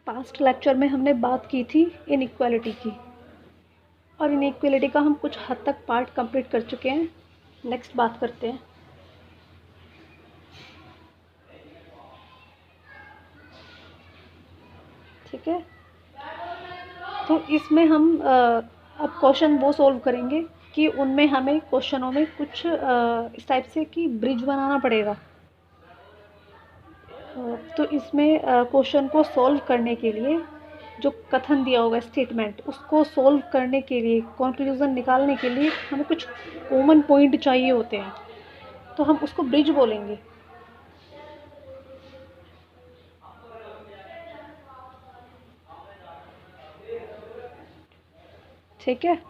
Past lecture में हमने बात की थी इनइक्वालिटी की, और इनइक्वालिटी का हम कुछ हद तक पार्ट कंप्लीट कर चुके हैं। नेक्स्ट बात करते हैं। ठीक है, तो इसमें हम अब क्वेश्चन वो सॉल्व करेंगे कि उनमें हमें क्वेश्चनों में कुछ इस टाइप से कि ब्रिज बनाना पड़ेगा। तो इसमें क्वेश्चन को सॉल्व करने के लिए जो कथन दिया होगा, स्टेटमेंट, उसको सॉल्व करने के लिए, कंक्लूजन निकालने के लिए हमें कुछ कॉमन पॉइंट चाहिए होते हैं, तो हम उसको ब्रिज बोलेंगे। ठीक है,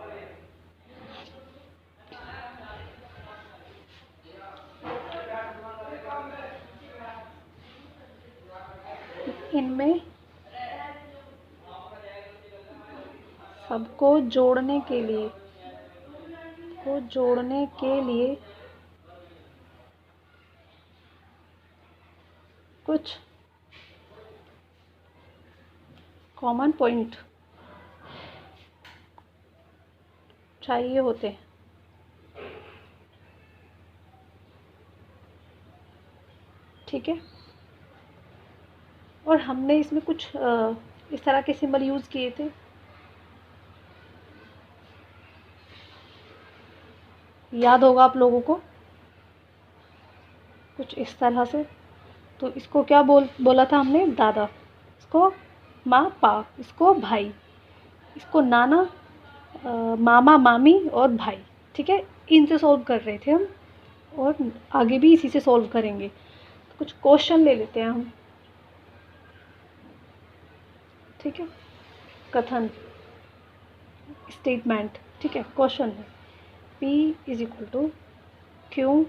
इनमें सबको जोड़ने के लिए कुछ कॉमन पॉइंट चाहिए होते हैं। ठीक है, और हमने इसमें कुछ इस तरह के सिंबल यूज़ किए थे। याद होगा आप लोगों को, कुछ इस तरह से। तो इसको क्या बोला था हमने? दादा, इसको माँ पा, इसको भाई, इसको नाना, मामा मामी और भाई। ठीक है, इनसे सॉल्व कर रहे थे हम, और आगे भी इसी से सॉल्व करेंगे। तो कुछ क्वेश्चन ले लेते हैं हम। ठीक है, कथन, स्टेटमेंट। ठीक है, क्वेश्चन है P is equal to Q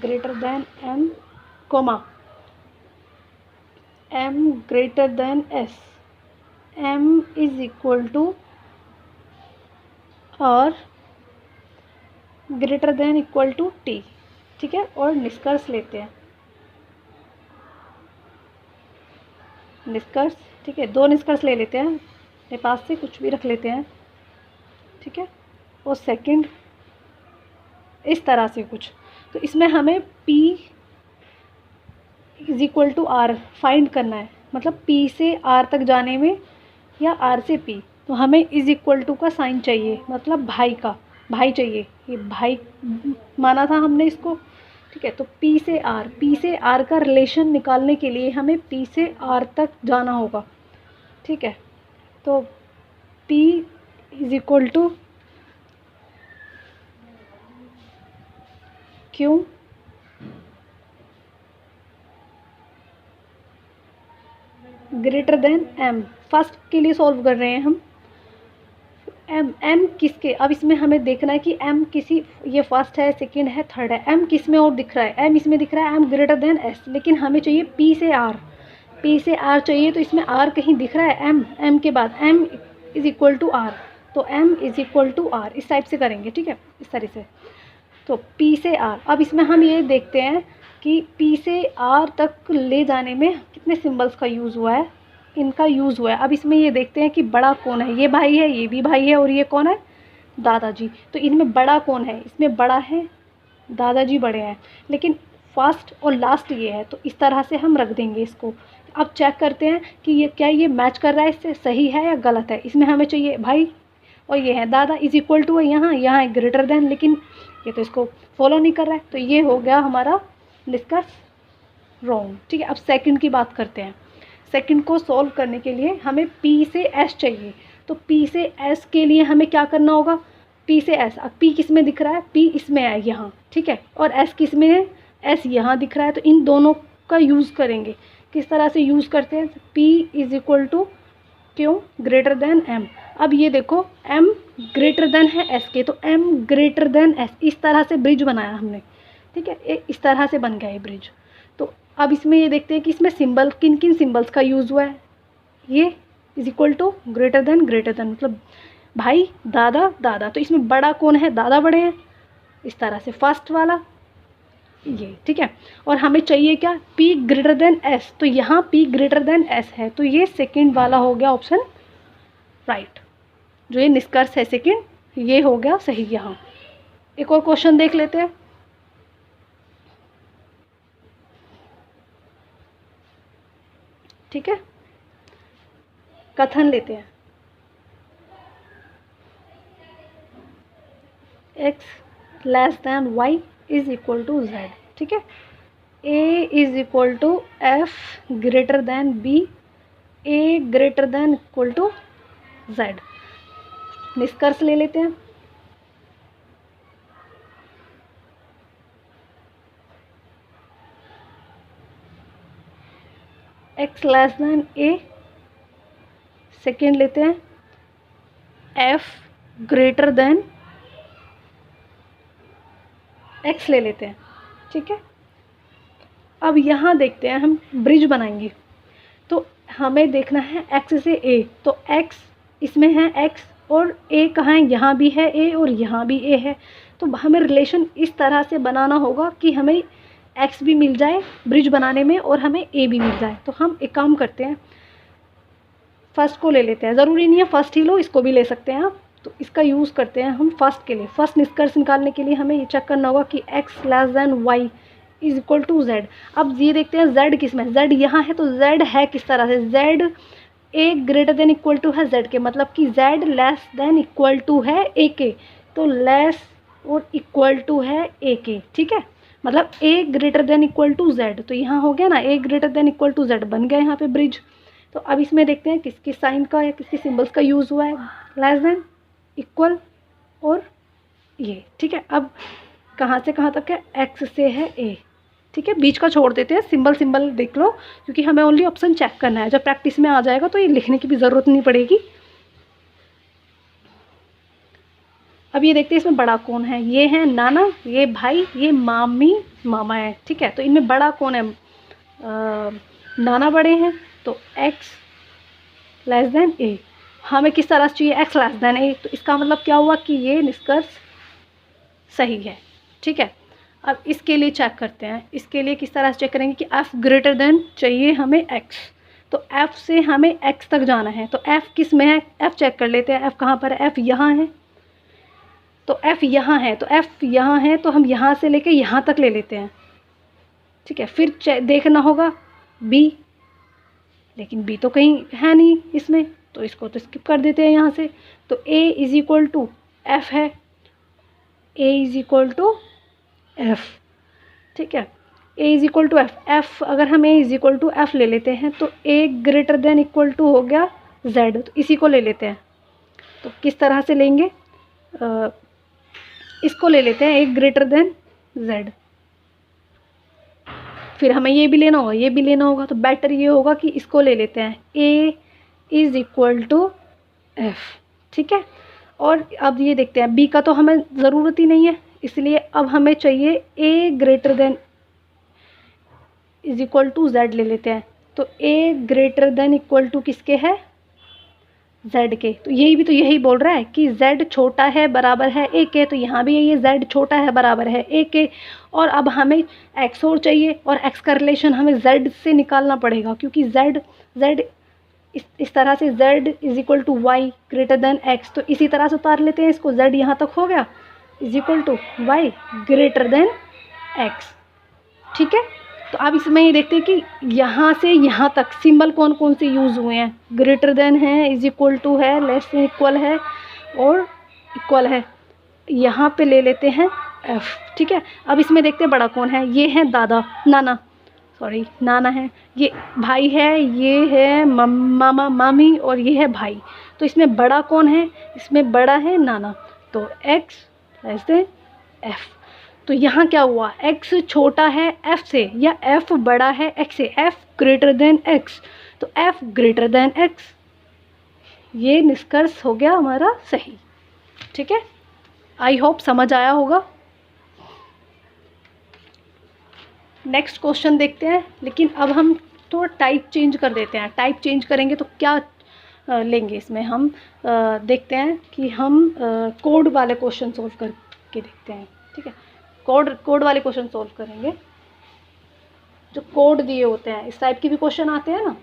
greater than M, comma M greater than S, M is equal to और greater than equal to T। ठीक है, और निष्कर्ष लेते हैं। निष्कर्ष, ठीक है, दो निष्कर्ष ले लेते हैं अपने पास से, कुछ भी रख लेते हैं। ठीक है, और सेकंड इस तरह से कुछ। तो इसमें हमें P is equal to R find करना है, मतलब P से R तक जाने में, या R से P, तो हमें इज इक्वल टू का साइन चाहिए, मतलब भाई का, भाई चाहिए, ये भाई माना था हमने इसको। ठीक है, तो P से R का रिलेशन निकालने के लिए हमें P से R तक जाना होगा। ठीक है, तो P is equal to Q greater than M। First के लिए सॉल्व कर रहे हैं हम। M किसके, अब इसमें हमें देखना है कि M किसी, ये फर्स्ट है, सेकंड है, थर्ड है, M किस में और दिख रहा है? M इसमें दिख रहा है M ग्रेटर देन S, लेकिन हमें चाहिए P से R चाहिए। तो इसमें R कहीं दिख रहा है? M के बाद M is equal to R, तो M is equal to R, इस टाइप से करेंगे। ठीक है, इस तरह से। तो P से R, अब इसमें हम ये देखते हैं कि P से R तक ले जाने में कितने सिंबल्स का यूज़ हुआ है, इनका यूज़ हुआ है। अब इसमें ये देखते हैं कि बड़ा कौन है। ये भाई है, ये भी भाई है, और ये कौन है? दादाजी। तो इनमें बड़ा कौन है? इसमें बड़ा है दादाजी, बड़े हैं, लेकिन फर्स्ट और लास्ट ये है, तो इस तरह से हम रख देंगे इसको। अब चेक करते हैं कि ये क्या ये मैच कर रहा है, इससे सही है या गलत है। इसमें हमें चाहिए भाई, और ये है दादा, इज इक्वल टू है यहाँ है ग्रेटर देन, लेकिन ये तो इसको फॉलो नहीं कर रहा है, तो ये हो गया हमारा निष्कर्ष रॉन्ग। ठीक है, अब सेकंड की बात करते हैं। सेकंड को सॉल्व करने के लिए हमें P से S चाहिए, तो P से S के लिए हमें क्या करना होगा? P से S, अब P किस में दिख रहा है? P इसमें है यहाँ। ठीक है, और S किस में है? S यहाँ दिख रहा है, तो इन दोनों का यूज़ करेंगे। किस तरह से यूज़ करते हैं? P is equal to Q greater than M। अब ये देखो M ग्रेटर देन है S के, तो M ग्रेटर देन S, इस तरह से ब्रिज बनाया हमने। ठीक है, इस तरह से बन गया ये ब्रिज। तो अब इसमें ये देखते हैं कि इसमें सिंबल, किन किन सिंबल्स का यूज़ हुआ है। ये is equal to greater than, मतलब भाई, दादा, दादा, तो इसमें बड़ा कौन है? दादा बड़े हैं, इस तरह से फर्स्ट वाला। ये, ठीक है। और हमें चाहिए क्या, P ग्रेटर देन S, तो यहाँ P ग्रेटर देन S है, तो ये सेकंड वाला हो गया ऑप्शन राइट। जो ये निष्कर्ष है सेकंड, ये हो गया सही। यहाँ एक और क्वेश्चन देख लेते हैं। ठीक है, कथन लेते हैं। x less than y is equal to z, ठीक है। a is equal to f greater than b, a greater than equal to z। निष्कर्ष ले लेते हैं। x less than a, second लेते हैं f ग्रेटर देन x ले लेते हैं, ठीक है। अब यहाँ देखते हैं, हम ब्रिज बनाएंगे तो हमें देखना है x से a, तो x इसमें है x और a कहाँ है, यहाँ भी है a और यहाँ भी a है। तो हमें रिलेशन इस तरह से बनाना होगा कि हमें x भी मिल जाए ब्रिज बनाने में और हमें a भी मिल जाए। तो हम एक काम करते हैं, फर्स्ट को ले लेते हैं, ज़रूरी नहीं है फर्स्ट ही लो, इसको भी ले सकते हैं आप। तो इसका यूज़ करते हैं हम फर्स्ट के लिए। फर्स्ट निष्कर्ष निकालने के लिए हमें ये चेक करना होगा कि x less than y is equal to z. अब ये देखते हैं z किस में, z यहाँ है, तो z है किस तरह से, z a greater than equal to है z के, मतलब कि z less than equal to है a के, तो लेस और इक्वल टू है a के, ठीक है। मतलब a greater than equal to z, तो यहाँ हो गया ना a greater than equal to z, बन गया यहाँ पे ब्रिज। तो अब इसमें देखते हैं किसके साइन का या किसके सिंबल्स का यूज़ हुआ है, लेस देन, इक्वल और ये, ठीक है। अब कहाँ से कहाँ तक है, x से है a, ठीक है। बीच का छोड़ देते हैं, सिंबल देख लो, क्योंकि हमें ओनली ऑप्शन चेक करना है। जब प्रैक्टिस में आ जाएगा तो ये लिखने की भी ज़रूरत नहीं पड़ेगी। अब ये देखते हैं इसमें बड़ा कौन है, ये है नाना, ये भाई, ये मामी मामा है, ठीक है। तो इनमें बड़ा कौन है, नाना बड़े हैं, तो x लेस देन a। हमें किस तरह से चाहिए, x लेस देन a, तो इसका मतलब क्या हुआ कि ये निष्कर्ष सही है, ठीक है। अब इसके लिए चेक करते हैं, इसके लिए किस तरह से चेक करेंगे कि f ग्रेटर देन चाहिए हमें x, तो f से हमें x तक जाना है। तो f किस में है, f चेक कर लेते हैं, f कहाँ पर है, f यहाँ है, तो f यहाँ है, तो f यहाँ है, तो हम यहाँ से लेके यहाँ तक ले लेते हैं, ठीक है। फिर देखना होगा b, लेकिन b तो कहीं है नहीं इसमें, तो इसको तो स्किप कर देते हैं यहाँ से। तो a is equal to f है, a is equal to f, ठीक है। a is equal to f, अगर हम a is equal to f ले लेते हैं तो a greater than equal to हो गया z, तो इसी को ले लेते हैं। तो किस तरह से लेंगे, इसको ले लेते हैं a ग्रेटर देन z, फिर हमें ये भी लेना होगा, ये भी लेना होगा, तो बेटर ये होगा कि इसको ले लेते हैं, a is equal to f, ठीक है। और अब ये देखते हैं b का तो हमें ज़रूरत ही नहीं है, इसलिए अब हमें चाहिए a greater than is equal to z ले लेते हैं। तो a greater than equal to किसके है, z के। तो यही भी तो यही बोल रहा है कि z छोटा है बराबर है a के, तो यहाँ भी ये z छोटा है बराबर है a के। और अब हमें x और चाहिए, और x का रिलेशन हमें z से निकालना पड़ेगा, क्योंकि z इस तरह से z is equal to y greater than x, तो इसी तरह से उतार लेते हैं इसको, z यहाँ तक हो गया is equal to y greater than x, ठीक है। तो अब इसमें ये देखते हैं कि यहाँ से यहाँ तक सिंबल कौन कौन से यूज़ हुए हैं, ग्रेटर देन है, इज इक्वल टू है, लेस देन इक्वल है और इक्वल है। यहाँ पे ले लेते हैं f, ठीक है। अब इसमें देखते हैं बड़ा कौन है, ये है नाना है, ये भाई है, ये है मामा मामी और ये है भाई। तो इसमें बड़ा कौन है, इसमें बड़ा है नाना, तो x लेस देन f। तो यहाँ क्या हुआ, x छोटा है f से या f बड़ा है x से, f ग्रेटर देन x, तो f ग्रेटर देन x, ये निष्कर्ष हो गया हमारा सही, ठीक है। आई होप समझ आया होगा। नेक्स्ट क्वेश्चन देखते हैं, लेकिन अब हम थोड़ा टाइप चेंज कर देते हैं। टाइप चेंज करेंगे तो क्या लेंगे इसमें, हम देखते हैं कि हम कोड वाले क्वेश्चन सोल्व करके देखते हैं, ठीक है। कोड वाले क्वेश्चन सॉल्व करेंगे, जो कोड दिए होते हैं। इस टाइप के भी क्वेश्चन आते हैं ना,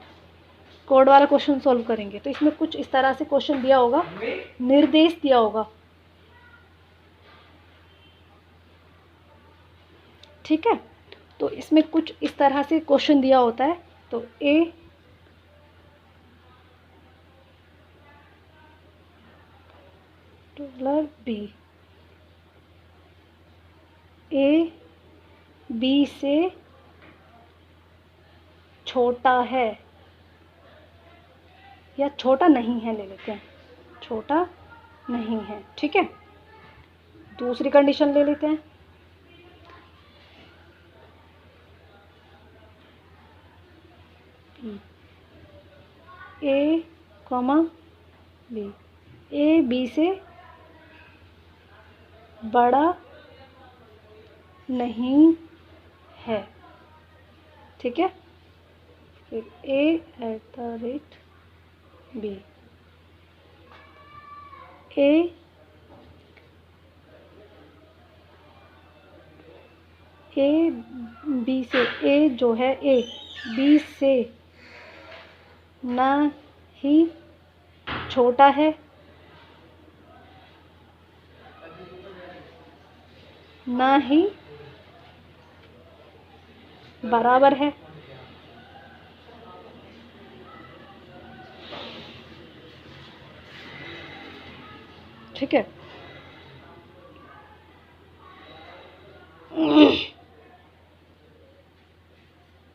कोड वाला क्वेश्चन सॉल्व करेंगे। तो इसमें कुछ इस तरह से क्वेश्चन दिया होगा, निर्देश दिया होगा, ठीक है। तो इसमें कुछ इस तरह से क्वेश्चन दिया होता है। तो A dollar B, A B से छोटा है या छोटा नहीं है, ले लेते हैं छोटा नहीं है, ठीक है। दूसरी कंडीशन ले लेते हैं, ए कॉमा बी, ए बी से बड़ा नहीं है, ठीक है। फिर a@b, ए बी से, ए जो है ए बी से ना ही छोटा है ना ही बराबर है, ठीक है।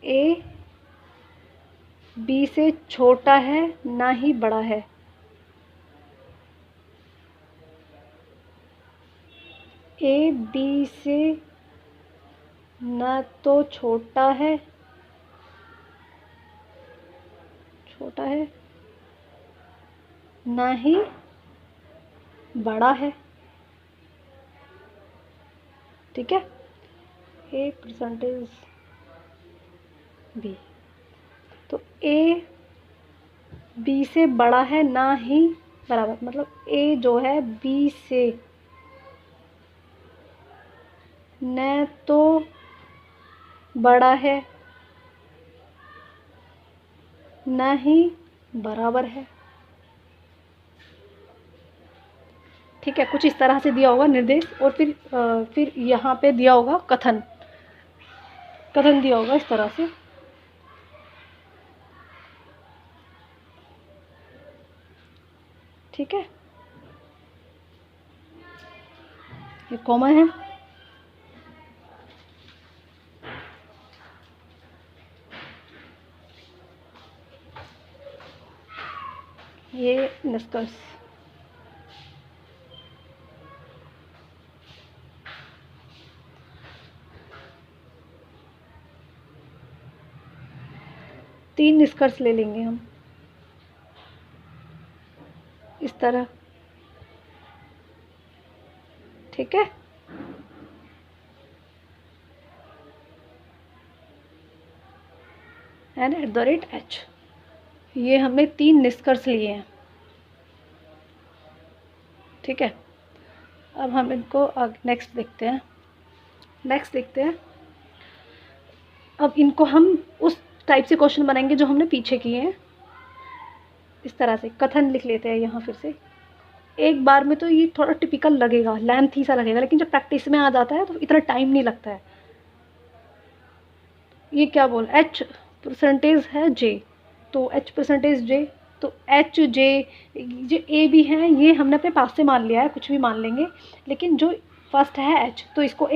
ए बी से छोटा है ना ही बड़ा है, ए बी से ना तो छोटा है ना ही बड़ा है, ठीक है। ए परसेंटेज बी, तो ए बी से बड़ा है ना ही बराबर, मतलब ए जो है बी से न तो बड़ा है ना ही बराबर है, ठीक है। कुछ इस तरह से दिया होगा निर्देश, और फिर यहाँ पे दिया होगा कथन दिया होगा इस तरह से, ठीक है। ये कॉमा है, ये निष्कर्ष, तीन निष्कर्ष ले लेंगे हम इस तरह, ठीक है। एंड @h, ये हमने तीन निष्कर्ष लिए हैं, ठीक है। अब हम इनको नेक्स्ट देखते हैं। अब इनको हम उस टाइप से क्वेश्चन बनाएंगे जो हमने पीछे किए हैं। इस तरह से कथन लिख लेते हैं यहाँ फिर से। एक बार में तो ये थोड़ा टिपिकल लगेगा, लेंथी सा लगेगा, लेकिन जब प्रैक्टिस में आ जाता है तो इतना टाइम नहीं लगता है। ये क्या बोल, h परसेंटेज है j, तो h परसेंटेज j, तो h j, जो a भी है ये हमने अपने पास से मान लिया है, कुछ भी मान लेंगे, लेकिन जो फर्स्ट है h, तो इसको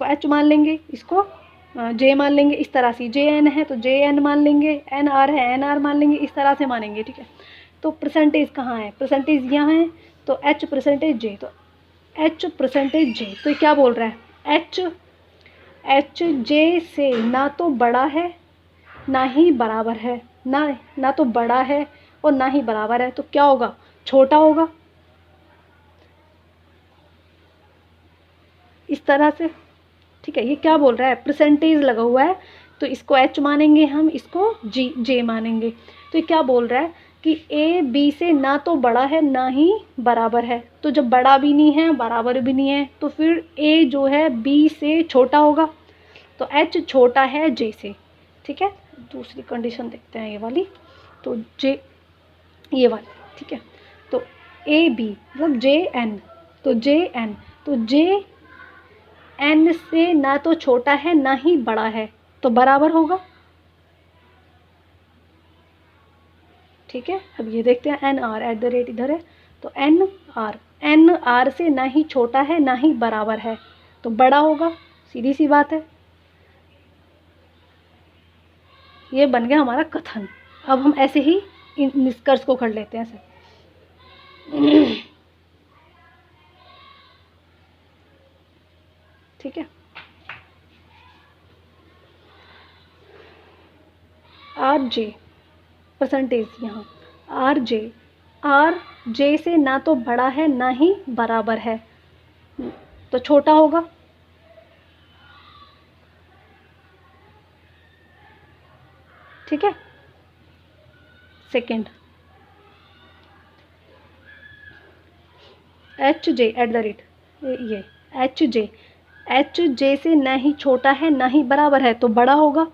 h मान लेंगे, इसको j मान लेंगे। इस तरह से jn है तो jn मान लेंगे, nr है nr मान लेंगे, इस तरह से मानेंगे, ठीक है। तो परसेंटेज कहाँ है, परसेंटेज यहाँ है, तो h परसेंटेज j, तो h परसेंटेज j, तो क्या बोल रहा है, h j से ना तो बड़ा है ना ही बराबर है, ना तो बड़ा है और ना ही बराबर है, तो क्या होगा, छोटा होगा, इस तरह से, ठीक है। ये क्या बोल रहा है, परसेंटेज लगा हुआ है, तो इसको h मानेंगे हम, इसको j मानेंगे। तो ये क्या बोल रहा है कि ए बी से ना तो बड़ा है ना ही बराबर है। तो जब बड़ा भी नहीं है बराबर भी नहीं है तो फिर ए जो है बी से छोटा होगा, तो एच छोटा है जे से। ठीक है, दूसरी कंडीशन देखते हैं ये वाली, तो जे ये वाली, ठीक है। तो ए बी मतलब जे एन, तो जे एन, तो जे एन से ना तो छोटा है ना ही बड़ा है, तो बराबर होगा। ठीक है, अब ये देखते हैं N R at the rate इधर है, तो एन आर से ना ही छोटा है ना ही बराबर है, तो बड़ा होगा, सीधी सी बात है। ये बन गया हमारा कथन। अब हम ऐसे ही इन निष्कर्ष को कर लेते हैं सर। ठीक है, आर जे परसेंटेज, यहाँ आर जे से ना तो बड़ा है ना ही बराबर है, तो छोटा होगा। ठीक है, second H J eight the rate, ये एच जे से ना ही छोटा है ना ही बराबर है, तो बड़ा होगा।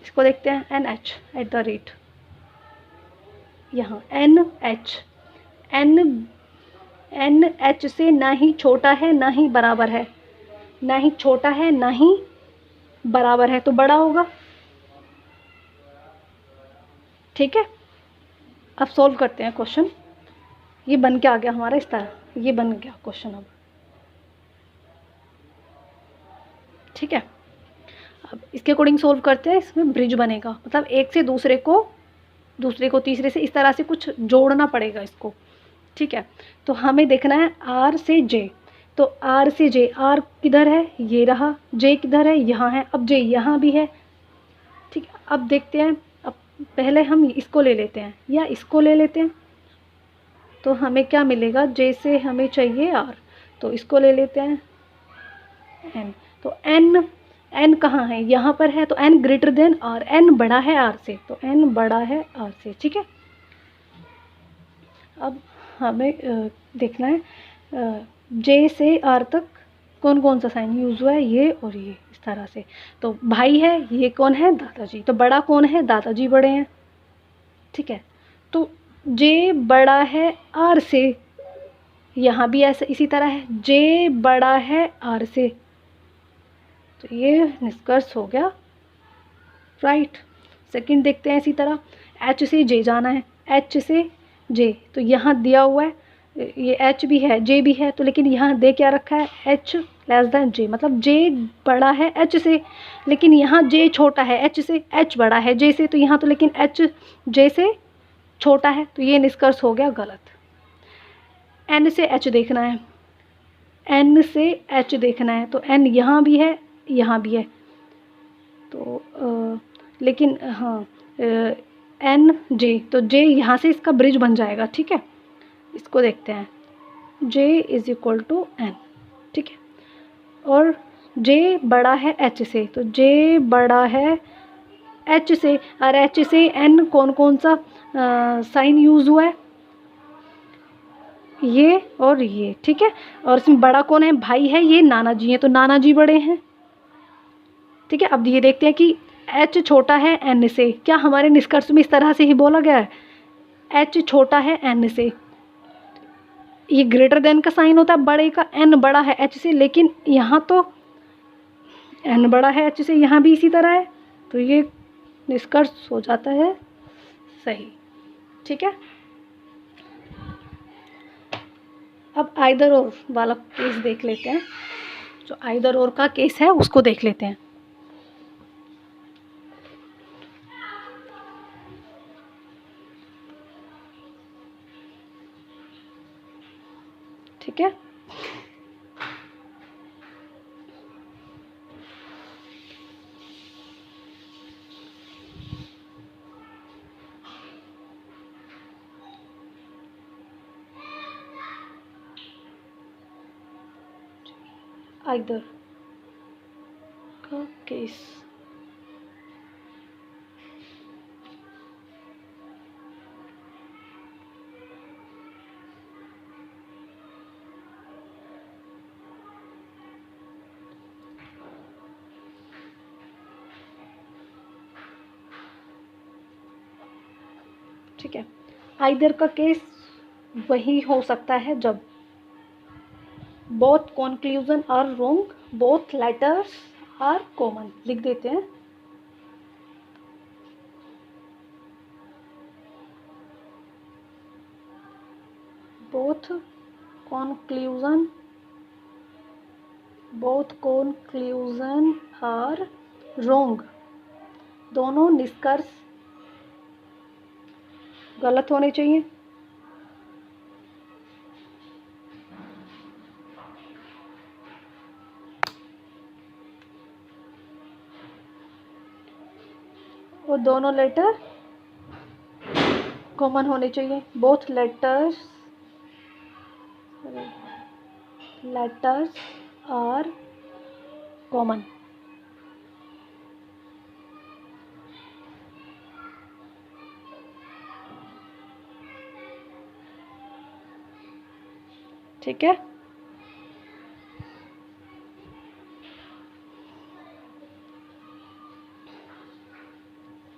इसको देखते हैं N H at the rate, यहाँ एन एच से ना ही छोटा है ना ही बराबर है, ना ही छोटा है ना ही बराबर है, तो बड़ा होगा। ठीक है, अब सॉल्व करते हैं क्वेश्चन। ये बन के आ गया हमारा इस तरह, ये बन गया क्वेश्चन अब। ठीक है, अब इसके अकॉर्डिंग सॉल्व करते हैं। इसमें ब्रिज बनेगा, मतलब एक से दूसरे को तीसरे से इस तरह से कुछ जोड़ना पड़ेगा इसको। ठीक है, तो हमें देखना है आर से जे, तो आर से जे, आर किधर है, ये रहा, जे किधर है, यहाँ है, अब जे यहाँ भी है। ठीक है, अब देखते हैं, अब पहले हम इसको ले लेते हैं या इसको ले लेते हैं, तो हमें क्या मिलेगा, जे से हमें चाहिए आर, तो इसको ले लेते हैं एन, तो एन कहाँ है, यहाँ पर है, तो N greater than R, N बड़ा है आर से, तो एन बड़ा है आर से। ठीक है, अब हमें देखना है जे से आर तक कौन कौन सा साइन यूज़ हुआ है, ये और ये इस तरह से। तो भाई है, ये कौन है, दादाजी, तो बड़ा कौन है, दादाजी बड़े हैं। ठीक है, तो जे बड़ा है आर से, यहाँ भी ऐसा इसी तरह है, जे बड़ा है आर से, तो ये निष्कर्ष हो गया राइट। सेकंड देखते हैं, इसी तरह एच से जे जाना है, एच से जे, तो यहाँ दिया हुआ है, ये एच भी है जे भी है, तो लेकिन यहाँ दे क्या रखा है, एच लेस देन जे, मतलब जे बड़ा है एच से, लेकिन यहाँ जे छोटा है एच से, एच बड़ा है जे से, तो यहाँ तो लेकिन एच जे से छोटा है, तो ये निष्कर्ष हो गया गलत। एन से एच देखना है, एन से एच देखना है, तो एन यहाँ भी है यहाँ भी है, तो लेकिन हाँ एन जे, तो जे यहाँ से इसका ब्रिज बन जाएगा। ठीक है, इसको देखते हैं, जे इज इक्वल टू एन। ठीक है, और जे बड़ा है एच से, तो जे बड़ा है एच से, और एच से एन कौन कौन सा साइन यूज़ हुआ है, ये और ये। ठीक है, और इसमें बड़ा कौन है, भाई है, ये नाना जी हैं, तो नाना जी बड़े हैं। ठीक है, अब ये देखते हैं कि एच छोटा है एन से, क्या हमारे निष्कर्ष में इस तरह से ही बोला गया है, एच छोटा है एन से, ये ग्रेटर देन का साइन होता है बड़े का, एन बड़ा है एच से, लेकिन यहाँ तो एन बड़ा है एच से, यहाँ भी इसी तरह है, तो ये निष्कर्ष हो जाता है सही। ठीक है, अब आइदर और वाला केस देख लेते हैं, जो आइदर और का केस है उसको देख लेते हैं। ठीक है, आइदर का केस, ठीक है। आइदर का केस वही हो सकता है जब both conclusion are wrong, both letters are common. लिख देते हैं, बोथ कंक्लूजन आर रॉन्ग, दोनों निष्कर्ष गलत होने चाहिए। और दोनों लेटर कॉमन होने चाहिए। Both letters are common. ठीक है।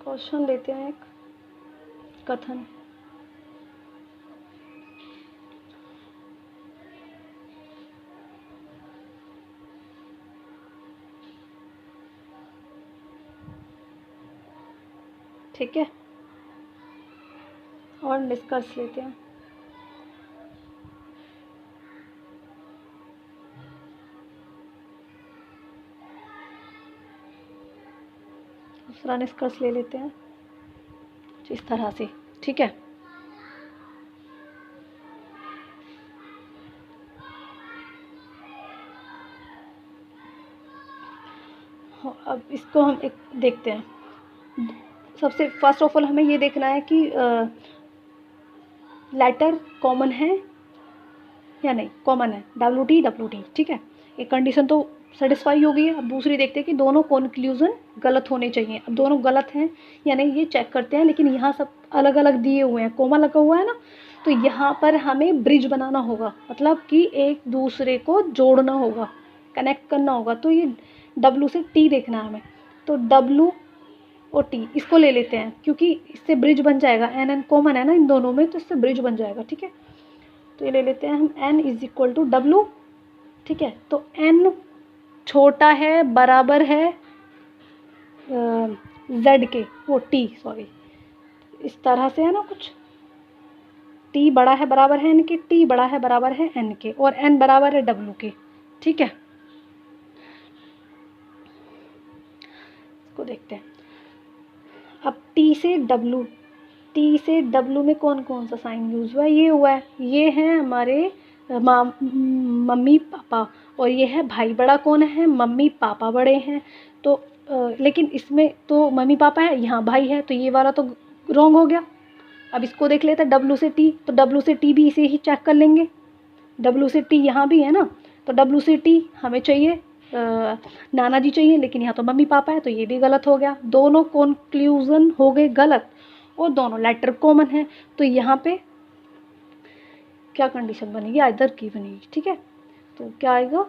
क्वेश्चन लेते हैं, एक कथन। ठीक है, और निष्कर्ष लेते हैं। दूसरा निष्कर्ष ले लेते हैं इस तरह से। ठीक है, अब इसको हम एक देखते हैं। सबसे फर्स्ट ऑफ ऑल हमें ये देखना है कि लेटर कॉमन है या नहीं। कॉमन है, WT। ठीक है, एक कंडीशन तो सेटिस्फाई हो गई है। अब दूसरी देखते हैं कि दोनों कंक्लूजन गलत होने चाहिए। अब दोनों गलत हैं या नहीं ये चेक करते हैं, लेकिन यहाँ सब अलग अलग दिए हुए हैं, कोमा लगा हुआ है ना, तो यहाँ पर हमें ब्रिज बनाना होगा, मतलब कि एक दूसरे को जोड़ना होगा, कनेक्ट करना होगा। तो ये W से T देखना है हमें, तो W और T इसको ले लेते हैं, क्योंकि इससे ब्रिज बन जाएगा। N कॉमन है ना इन दोनों में, तो इससे ब्रिज बन जाएगा। ठीक है, तो ये ले लेते हैं हम N = W। ठीक है, तो N छोटा है, बराबर है Z के, वो T सॉरी इस तरह से है ना कुछ। T बड़ा है बराबर है N के, T बड़ा है बराबर है N के, और N बराबर है W के। ठीक है, इसको देखते हैं। अब T से W में कौन कौन सा साइन यूज़ हुआ है? ये हुआ है, ये हैं हमारे मम्मी पापा, और ये है भाई। बड़ा कौन है? मम्मी पापा बड़े हैं। तो लेकिन इसमें तो मम्मी पापा है, यहाँ भाई है, तो ये वाला तो रॉन्ग हो गया। अब इसको देख लेते हैं W से T, तो W से T भी इसे ही चेक कर लेंगे। W से T यहाँ भी है ना, तो W से T हमें चाहिए नाना जी चाहिए, लेकिन यहाँ तो मम्मी पापा है, तो ये भी गलत हो गया। दोनों कंक्लूजन हो गए गलत, और दोनों लेटर कॉमन है। तो यहाँ पे क्या कंडीशन बनेगी? आइदर की बनेगी। ठीक है, तो क्या आएगा?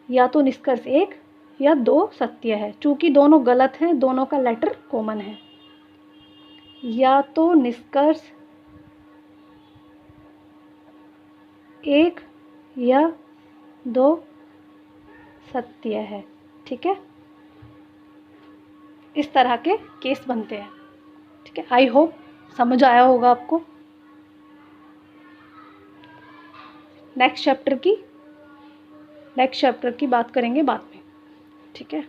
या तो निष्कर्ष 1 या 2 सत्य है। चूँकि दोनों गलत हैं, दोनों का लेटर कॉमन है। या तो निष्कर्ष 1 या 2 सत्य है। ठीक है, इस तरह के केस बनते हैं। ठीक है, आई होप समझ आया होगा आपको। नेक्स्ट चैप्टर की बात करेंगे बाद में। ठीक है।